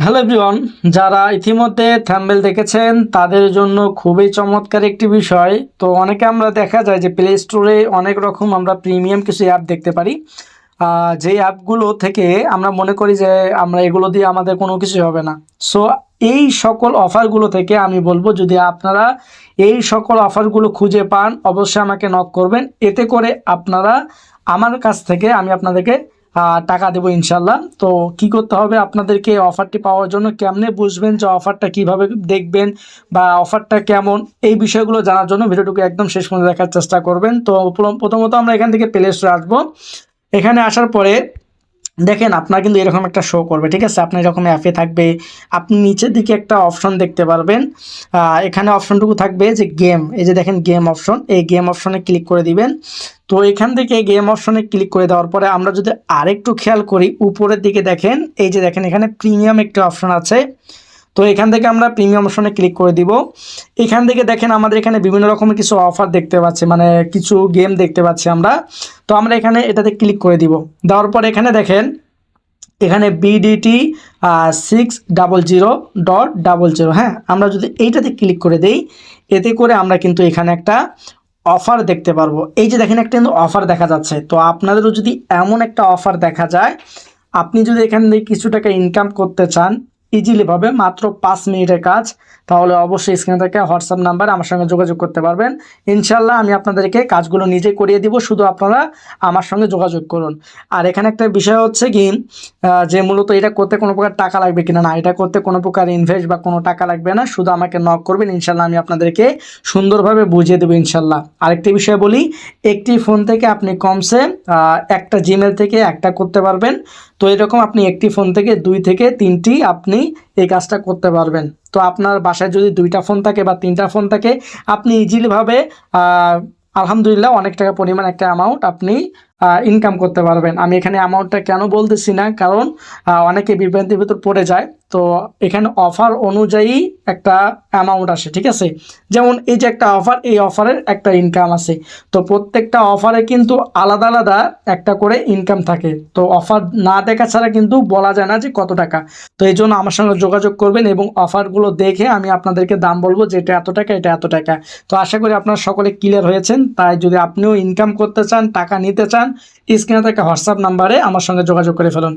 Hello everyone, যারা ইতিমধ্যে thumbnail দেখেছেন তাদের জন্য খুবই চমৎকার একটি বিষয়। তো অনেকে আমরা দেখা যায় যে প্লে স্টোরে অনেক রকম আমরা প্রিমিয়াম কিছু অ্যাপ দেখতে পারি, যে অ্যাপগুলো থেকে আমরা মনে করি যে আমরা এগুলো দিয়ে আমাদের কোনো কিছুই হবে না। সো এই সকল অফারগুলো থেকে আমি বলবো, যদি আপনারা এই সকল অফারগুলো খুঁজে পান অবশ্যই আমাকে নক করবেন। এতে করে আপনারা আমার কাছ থেকে আমি আপনাদেরকে টাকা দেবো ইনশাল্লাহ। তো কি করতে হবে আপনাদেরকে অফারটি পাওয়ার জন্য, কেমনে বুঝবেন যে অফারটা কিভাবে দেখবেন বা অফারটা কেমন, এই বিষয়গুলো জানার জন্য ভিডিওটুকু একদম শেষ পর্যন্ত দেখার চেষ্টা করবেন। তো প্রথমত আমরা এখান থেকে প্লে স্টোরে আসবো। এখানে আসার পরে দেখেন আপনার কিন্তু এরকম একটা শো করবে, ঠিক আছে। আপনি এরকম অ্যাপে থাকবে, আপনি নিচের দিকে একটা অপশন দেখতে পারবেন। এখানে অপশনটুকু থাকবে যে গেম, এই যে দেখেন গেম অপশন, এই গেম অপশনে ক্লিক করে দিবেন। তো এখান থেকে গেম অপশনে ক্লিক করে দেওয়ার পরে আমরা যদি আরেকটু খেয়াল করি, উপরের দিকে দেখেন, এই যে দেখেন এখানে প্রিমিয়াম একটা অপশন আছে। তো এখান থেকে আমরা প্রিমিয়াম অপশনে ক্লিক করে দিব। এখান থেকে দেখেন আমাদের এখানে বিভিন্ন রকমের কিছু অফার দেখতে পাচ্ছি, মানে কিছু গেম দেখতে পাচ্ছি আমরা। তো আমরা এখানে এটাতে ক্লিক করে দিব। দেওয়ার পর এখানে দেখেন এখানে BDT 600.00, হ্যাঁ, আমরা যদি এইটাতে ক্লিক করে দেই, এতে করে আমরা কিন্তু এখানে একটা অফার দেখতে পারবো। এই যে দেখেন একটা কিন্তু অফার দেখা যাচ্ছে। তো আপনাদেরও যদি এমন একটা অফার দেখা যায়, আপনি যদি এখান থেকে কিছু টাকা ইনকাম করতে চান ইজিলিভাবে, মাত্র 5 মিনিটের কাজ, তাহলে অবশ্যই স্ক্রিনে থেকে হোয়াটসঅ্যাপ নাম্বারে আমার সঙ্গে যোগাযোগ করতে পারবেন। ইনশাল্লাহ আমি আপনাদেরকে কাজগুলো নিজে করিয়ে দিব, শুধু আপনারা আমার সঙ্গে যোগাযোগ করুন। আর এখানে একটা বিষয় হচ্ছে কি, যে মূলত এটা করতে কোনো প্রকার টাকা লাগবে কিনা, না, এটা করতে কোনো প্রকার ইনভেস্ট বা কোনো টাকা লাগবে না, শুধু আমাকে নক করবেন, ইনশাল্লাহ আমি আপনাদেরকে সুন্দরভাবে বুঝিয়ে দেবো ইনশাল্লাহ। আরেকটি বিষয় বলি, একটি ফোন থেকে আপনি কমসে একটা জিমেল থেকে একটা করতে পারবেন। তো এরকম আপনি একটি ফোন থেকে 2 থেকে 3টি আপনি এই কাজটা করতে পারবেন। তো আপনার বাসায় যদি 2টা ফোন থাকে বা 3টা ফোন থাকে, আপনি ইজিলিভাবে আলহামদুলিল্লাহ অনেক টাকা পরিমাণ একটা অ্যামাউন্ট আপনি ইনকাম করতে পারবেন। আমি এখানে অ্যামাউন্টটা কেন বলতেছি না, কারণ অনেকে বিভ্রান্তির ভিতর পড়ে যায়। তো এখানে অফার অনুযায়ী একটা অ্যামাউন্ট আসে, ঠিক আছে। যেমন এই যে একটা অফার, এই অফারের একটা ইনকাম আছে। তো প্রত্যেকটা অফারে কিন্তু আলাদা আলাদা একটা করে ইনকাম থাকে। তো অফার না দেখা ছাড়া কিন্তু বলা যায় না যে কত টাকা। তো এই জন্য আমার সঙ্গে যোগাযোগ করবেন এবং অফারগুলো দেখে আমি আপনাদেরকে দাম বলবো যে এটা এত টাকা, এটা এত টাকা। তো আশা করি আপনারা সকলে ক্লিয়ার হয়েছেন। তাই যদি আপনিও ইনকাম করতে চান, টাকা নিতে চান, স্ক্রিনে থাকা হোয়াটসঅ্যাপ নাম্বারে আমার সঙ্গে যোগাযোগ করে ফেলুন।